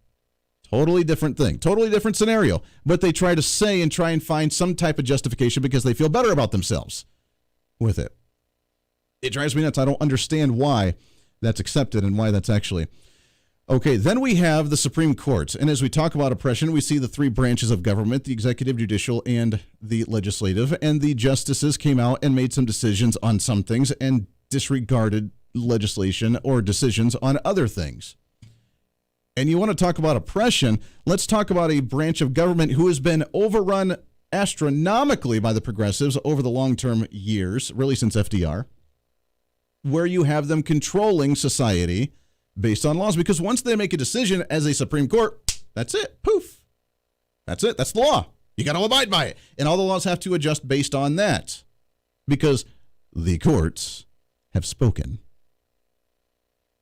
Totally different thing, totally different scenario. But they try to say and try and find some type of justification because they feel better about themselves with it. It drives me nuts. I don't understand why that's accepted and why that's actually Okay, then we have the Supreme Court. And as we talk about oppression, we see the three branches of government, the executive, judicial, and the legislative. And the justices came out and made some decisions on some things and disregarded legislation or decisions on other things. And you want to talk about oppression, let's talk about a branch of government who has been overrun astronomically by the progressives over the long-term years, really since FDR, where you have them controlling society based on laws, because once they make a decision as a Supreme Court, that's it. Poof. That's it. That's the law. You got to abide by it. And all the laws have to adjust based on that because the courts have spoken.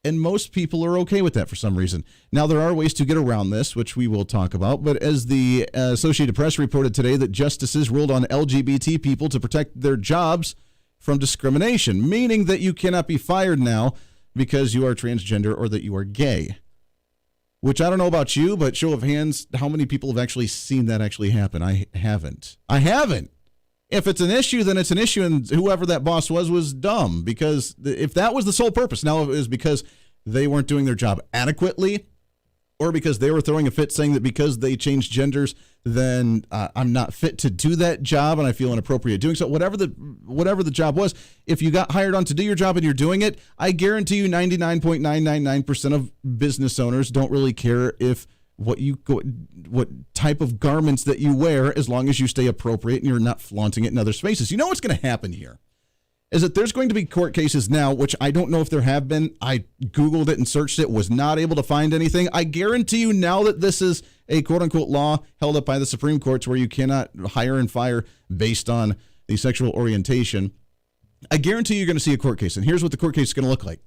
And most people are okay with that for some reason. Now, there are ways to get around this, which we will talk about. But as the Associated Press reported today, that justices ruled on LGBT people to protect their jobs from discrimination, meaning that you cannot be fired now because you are transgender or that you are gay. Which I don't know about you, but show of hands, how many people have actually seen that actually happen? I haven't. If it's an issue, then it's an issue, and whoever that boss was dumb, because if that was the sole purpose, now it was because they weren't doing their job adequately, or because they were throwing a fit saying that because they changed genders, then I'm not fit to do that job and I feel inappropriate doing so. Whatever the job was, if you got hired on to do your job and you're doing it, I guarantee you 99.999% of business owners don't really care if what type of garments that you wear, as long as you stay appropriate and you're not flaunting it in other spaces. You know what's going to happen here is that there's going to be court cases now, which I don't know if there have been. I Googled it and searched it, was not able to find anything. I guarantee you now that this is a quote-unquote law held up by the Supreme Courts where you cannot hire and fire based on the sexual orientation. I guarantee you're going to see a court case, and here's what the court case is going to look like.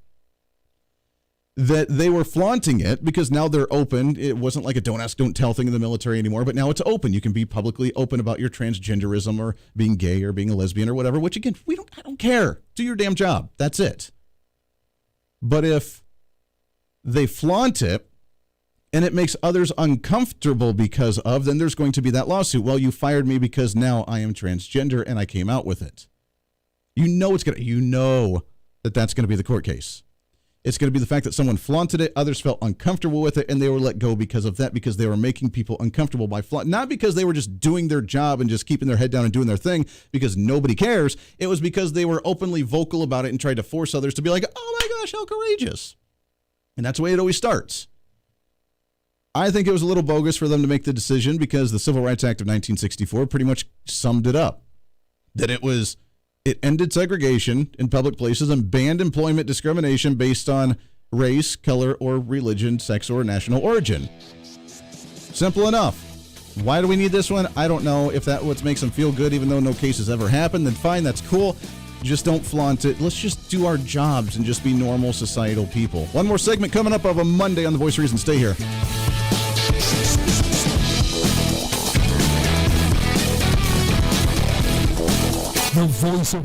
That they were flaunting it because now they're open. It wasn't like a don't ask, don't tell thing in the military anymore, but now it's open. You can be publicly open about your transgenderism or being gay or being a lesbian or whatever, which again, I don't care. Do your damn job. That's it. But if they flaunt it and it makes others uncomfortable because of, then there's going to be that lawsuit. Well, you fired me because now I am transgender and I came out with it. You know that that's going to be the court case. It's going to be the fact that someone flaunted it, others felt uncomfortable with it, and they were let go because of that, because they were making people uncomfortable by flaunting. Not because they were just doing their job and just keeping their head down and doing their thing because nobody cares. It was because they were openly vocal about it and tried to force others to be like, oh my gosh, how courageous. And that's the way it always starts. I think it was a little bogus for them to make the decision because the Civil Rights Act of 1964 pretty much summed it up. That it ended segregation in public places and banned employment discrimination based on race, color, or religion, sex, or national origin. Simple enough. Why do we need this one? I don't know. If that what makes them feel good, even though no case has ever happened, then fine, that's cool. Just don't flaunt it. Let's just do our jobs and just be normal societal people. One more segment coming up of a Monday on The Voice of Reason. Stay here. The Voice of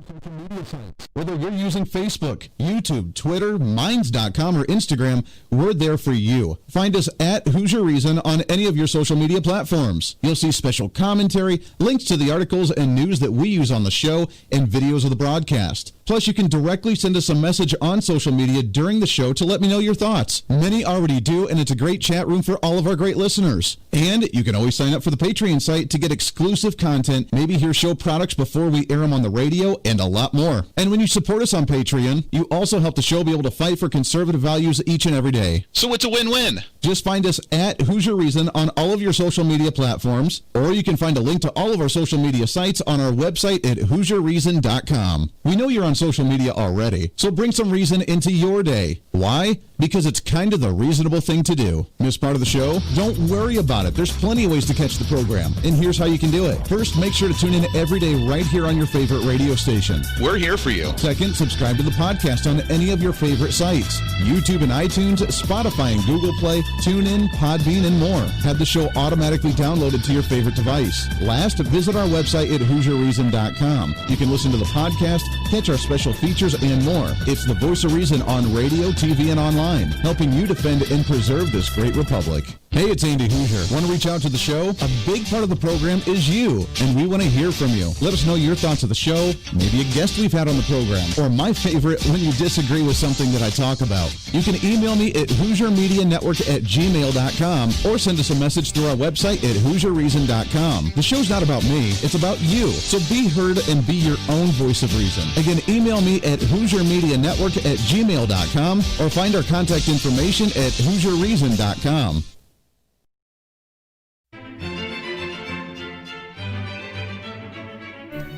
social media sites. Whether you're using Facebook, YouTube, Twitter, Minds.com, or Instagram, we're there for you. Find us at Hoosier Reason on any of your social media platforms. You'll see special commentary, links to the articles and news that we use on the show, and videos of the broadcast. Plus, you can directly send us a message on social media during the show to let me know your thoughts. Many already do, and it's a great chat room for all of our great listeners. And you can always sign up for the Patreon site to get exclusive content, maybe hear show products before we air them on the radio, and a lot more. And when you support us on Patreon, you also help the show be able to fight for conservative values each and every day. So it's a win-win. Just find us at Hoosier Reason on all of your social media platforms, or you can find a link to all of our social media sites on our website at HoosierReason.com. We know you're on social media already, so bring some reason into your day. Why? Because it's kind of the reasonable thing to do. Miss part of the show? Don't worry about it. There's plenty of ways to catch the program, and here's how you can do it. First, make sure to tune in every day right here on your favorite radio station. We're here for you. Second, subscribe to the podcast on any of your favorite sites. YouTube and iTunes, Spotify and Google Play, TuneIn, Podbean, and more. Have the show automatically downloaded to your favorite device. Last, visit our website at HoosierReason.com. You can listen to the podcast, catch our special features, and more. It's the Voice of Reason on radio, TV, and online, helping you defend and preserve this great republic. Hey, it's Andy Hoosier. Want to reach out to the show? A big part of the program is you, and we want to hear from you. Let us know your thoughts of the show, maybe a guest we've had on the program, or my favorite, when you disagree with something that I talk about. You can email me at HoosierMediaNetwork@gmail.com or send us a message through our website at HoosierReason.com. The show's not about me, it's about you. So be heard and be your own voice of reason. Again, email me at HoosierMediaNetwork@gmail.com or find our contact information at HoosierReason.com.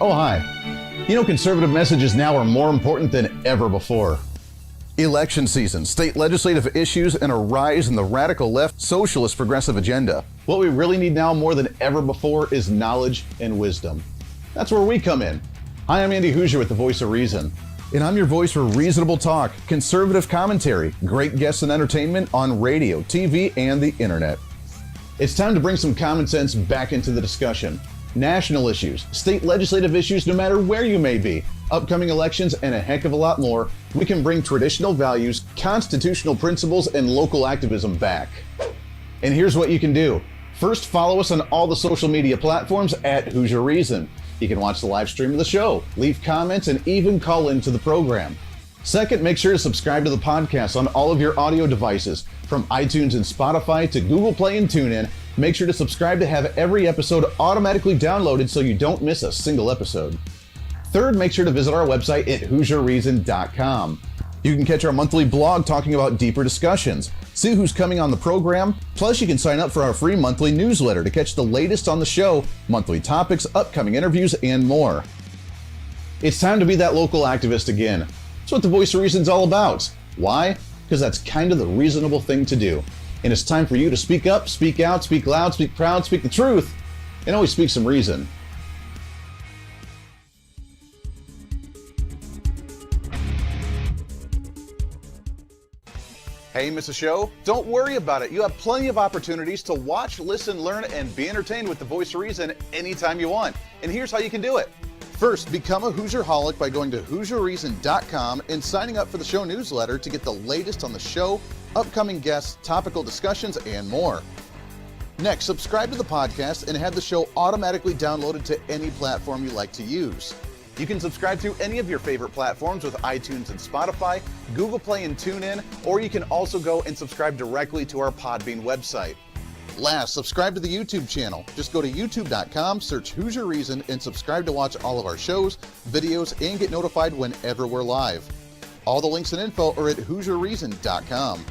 Oh, hi. You know, conservative messages now are more important than ever before. Election season, state legislative issues, and a rise in the radical left socialist progressive agenda. What we really need now more than ever before is knowledge and wisdom. That's where we come in. Hi, I'm Andy Hoosier with the Voice of Reason. And I'm your voice for reasonable talk, conservative commentary, great guests and entertainment on radio, TV, and the internet. It's time to bring some common sense back into the discussion. National issues, state legislative issues, no matter where you may be, upcoming elections, and a heck of a lot more, we can bring traditional values, constitutional principles, and local activism back. And here's what you can do. First, follow us on all the social media platforms at Hoosier Reason. You can watch the live stream of the show, leave comments, and even call into the program. Second, make sure to subscribe to the podcast on all of your audio devices, from iTunes and Spotify to Google Play and TuneIn. Make sure to subscribe to have every episode automatically downloaded so you don't miss a single episode. Third, make sure to visit our website at HoosierReason.com. You can catch our monthly blog talking about deeper discussions, see who's coming on the program, plus you can sign up for our free monthly newsletter to catch the latest on the show, monthly topics, upcoming interviews, and more. It's time to be that local activist again. That's what the Voice of Reason's all about. Why? Because that's kind of the reasonable thing to do. And it's time for you to speak up, speak out, speak loud, speak proud, speak the truth, and always speak some reason. Hey, miss a show? Don't worry about it. You have plenty of opportunities to watch, listen, learn, and be entertained with the Voice of Reason anytime you want. And here's how you can do it. First, become a Hoosierholic by going to HoosierReason.com and signing up for the show newsletter to get the latest on the show, upcoming guests, topical discussions, and more. Next, subscribe to the podcast and have the show automatically downloaded to any platform you like to use. You can subscribe through any of your favorite platforms with iTunes and Spotify, Google Play and TuneIn, or you can also go and subscribe directly to our Podbean website. Last, subscribe to the YouTube channel. Just go to youtube.com, search Hoosier Reason, and subscribe to watch all of our shows, videos, and get notified whenever we're live. All the links and info are at HoosierReason.com.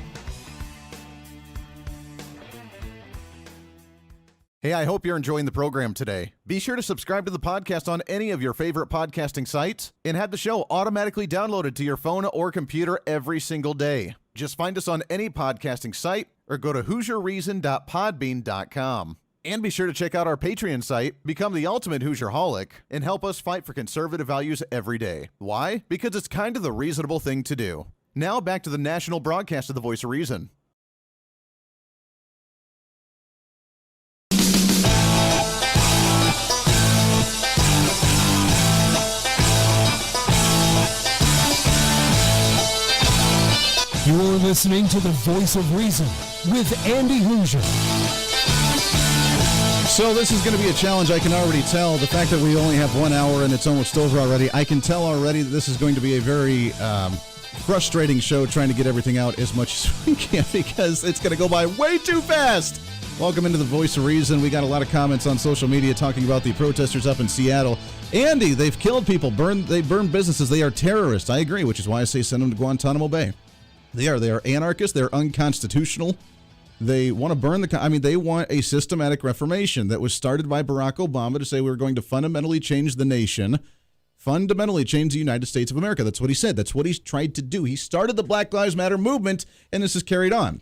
Hey, I hope you're enjoying the program today. Be sure to subscribe to the podcast on any of your favorite podcasting sites and have the show automatically downloaded to your phone or computer every single day. Just find us on any podcasting site or go to HoosierReason.podbean.com. And be sure to check out our Patreon site, become the ultimate Hoosierholic, and help us fight for conservative values every day. Why? Because it's kind of the reasonable thing to do. Now back to the national broadcast of the Voice of Reason. You're listening to the Voice of Reason with Andy Hoosier. So this is going to be a challenge, I can already tell. The fact that we only have 1 hour and it's almost over already, I can tell already that this is going to be a very frustrating show trying to get everything out as much as we can because it's going to go by way too fast. Welcome into the Voice of Reason. We got a lot of comments on social media talking about the protesters up in Seattle. Andy, they've killed people, they burned businesses, they are terrorists. I agree, which is why I say send them to Guantanamo Bay. They are anarchists. They're unconstitutional. They want to burn they want a systematic reformation that was started by Barack Obama to say we were going to fundamentally change the nation, fundamentally change the United States of America. That's what he said. That's what he's tried to do. He started the Black Lives Matter movement, and this is carried on.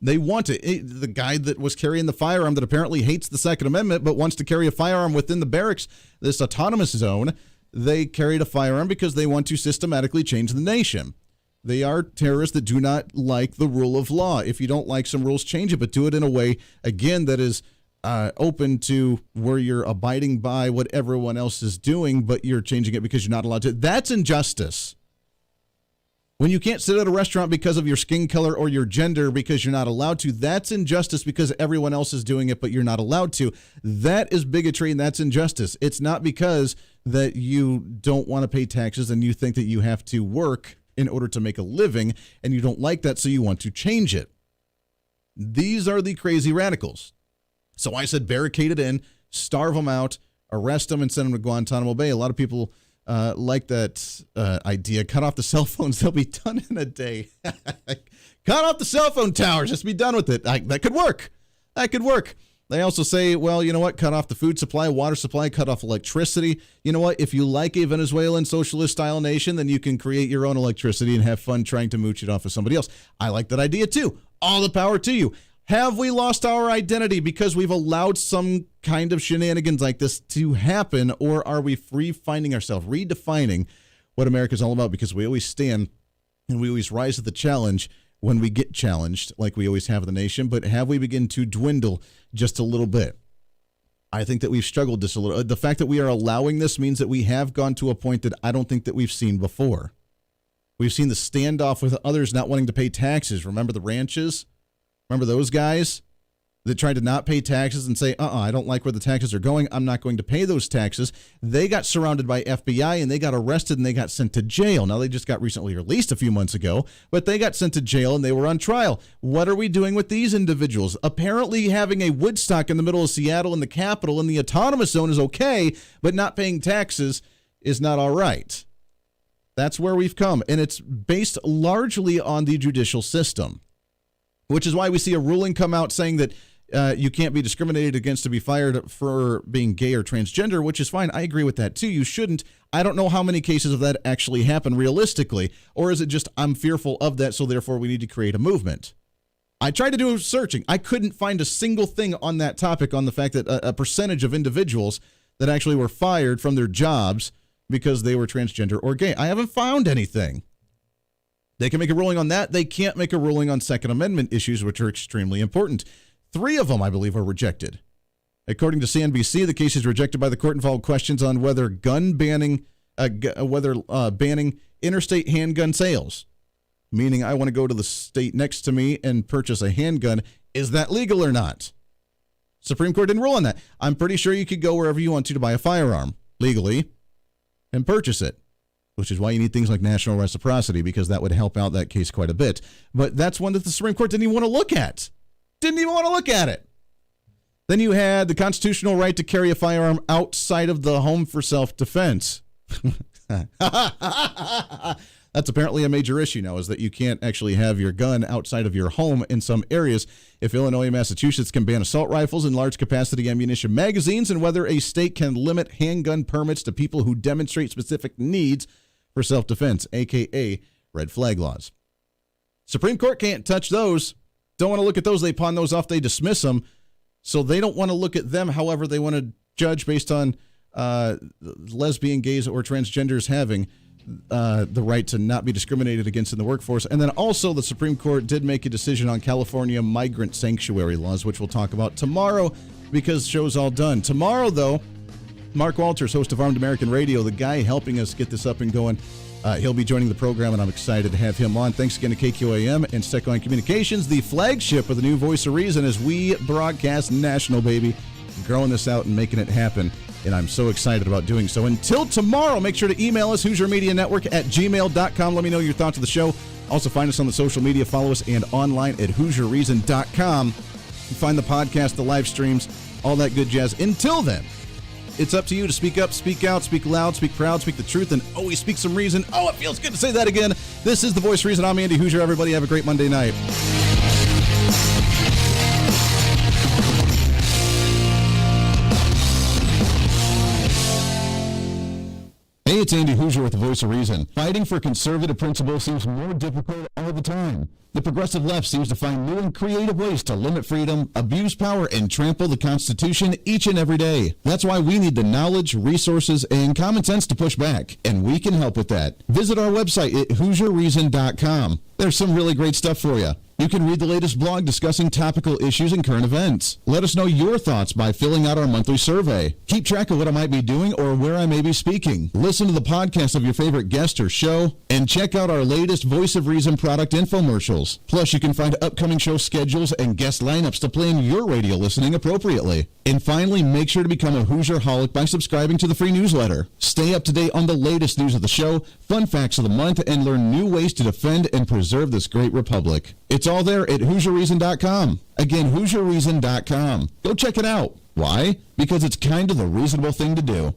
They want it. The guy that was carrying the firearm that apparently hates the Second Amendment but wants to carry a firearm within the barracks, this autonomous zone, they carried a firearm because they want to systematically change the nation. They are terrorists that do not like the rule of law. If you don't like some rules, change it, but do it in a way, again, that is open to where you're abiding by what everyone else is doing, but you're changing it because you're not allowed to. That's injustice. When you can't sit at a restaurant because of your skin color or your gender because you're not allowed to, that's injustice because everyone else is doing it, but you're not allowed to. That is bigotry and that's injustice. It's not because that you don't want to pay taxes and you think that you have to work in order to make a living and you don't like that, so you want to change it. These are the crazy radicals. So I said barricade it in, starve them out, arrest them, and send them to Guantanamo Bay. A lot of people like that idea. Cut off the cell phones. They'll be done in a day. Cut off the cell phone towers. Just be done with it. That could work. That could work. They also say, well, you know what? Cut off the food supply, water supply, cut off electricity. You know what? If you like a Venezuelan socialist-style nation, then you can create your own electricity and have fun trying to mooch it off of somebody else. I like that idea, too. All the power to you. Have we lost our identity because we've allowed some kind of shenanigans like this to happen, or are we finding ourselves, redefining what America's all about? Because we always stand and we always rise to the challenge when we get challenged, like we always have in the nation, but have we begin to dwindle just a little bit? I think that we've struggled just a little. The fact that we are allowing this means that we have gone to a point that I don't think that we've seen before. We've seen the standoff with others not wanting to pay taxes. Remember the ranches? Remember those guys that tried to not pay taxes and say, I don't like where the taxes are going. I'm not going to pay those taxes. They got surrounded by FBI and they got arrested and they got sent to jail. Now, they just got recently released a few months ago, but they got sent to jail and they were on trial. What are we doing with these individuals? Apparently having a Woodstock in the middle of Seattle in the capital in the autonomous zone is okay, but not paying taxes is not all right. That's where we've come, and it's based largely on the judicial system, which is why we see a ruling come out saying that you can't be discriminated against to be fired for being gay or transgender, which is fine. I agree with that, too. You shouldn't. I don't know how many cases of that actually happen realistically, or is it just I'm fearful of that, so therefore we need to create a movement? I tried to do searching. I couldn't find a single thing on that topic, on the fact that a percentage of individuals that actually were fired from their jobs because they were transgender or gay. I haven't found anything. They can make a ruling on that. They can't make a ruling on Second Amendment issues, which are extremely important. 3 of them, I believe, are rejected. According to CNBC, the case is rejected by the court involved questions on whether banning interstate handgun sales, meaning I want to go to the state next to me and purchase a handgun. Is that legal or not? Supreme Court didn't rule on that. I'm pretty sure you could go wherever you want to buy a firearm legally and purchase it, which is why you need things like national reciprocity, because that would help out that case quite a bit. But that's one that the Supreme Court didn't even want to look at. Didn't even want to look at it. Then you had the constitutional right to carry a firearm outside of the home for self-defense. That's apparently a major issue now, is that you can't actually have your gun outside of your home in some areas. If Illinois and Massachusetts can ban assault rifles and large-capacity ammunition magazines, and whether a state can limit handgun permits to people who demonstrate specific needs for self-defense, a.k.a. red flag laws. Supreme Court can't touch those. Don't want to look at those. They pawn those off. They dismiss them. So they don't want to look at them. However, they want to judge based on lesbian, gays, or transgenders having the right to not be discriminated against in the workforce. And then also the Supreme Court did make a decision on California migrant sanctuary laws, which we'll talk about tomorrow because show's all done. Tomorrow, though, Mark Walters, host of Armed American Radio, the guy helping us get this up and going, he'll be joining the program, and I'm excited to have him on. Thanks again to KQAM and Steckline Communications, the flagship of the new Voice of Reason, as we broadcast national, baby, growing this out and making it happen. And I'm so excited about doing so. Until tomorrow, make sure to email us, HoosierMediaNetwork@gmail.com. Let me know your thoughts of the show. Also, find us on the social media. Follow us and online at HoosierReason.com. You find the podcast, the live streams, all that good jazz. Until then, it's up to you to speak up, speak out, speak loud, speak proud, speak the truth, and always speak some reason. Oh, it feels good to say that again. This is The Voice of Reason. I'm Andy Hoosier. Everybody have a great Monday night. Hey, it's Andy Hoosier with The Voice of Reason. Fighting for conservative principles seems more difficult all the time. The progressive left seems to find new and creative ways to limit freedom, abuse power, and trample the Constitution each and every day. That's why we need the knowledge, resources, and common sense to push back, and we can help with that. Visit our website at HoosierReason.com. There's some really great stuff for you. You can read the latest blog discussing topical issues and current events. Let us know your thoughts by filling out our monthly survey. Keep track of what I might be doing or where I may be speaking. Listen to the podcast of your favorite guest or show, and check out our latest Voice of Reason product infomercials. Plus, you can find upcoming show schedules and guest lineups to plan your radio listening appropriately. And finally, make sure to become a Hoosier-holic by subscribing to the free newsletter. Stay up to date on the latest news of the show, fun facts of the month, and learn new ways to defend and preserve this great republic. It's all there at HoosierReason.com. Again, HoosierReason.com. Go check it out. Why? Because it's kind of the reasonable thing to do.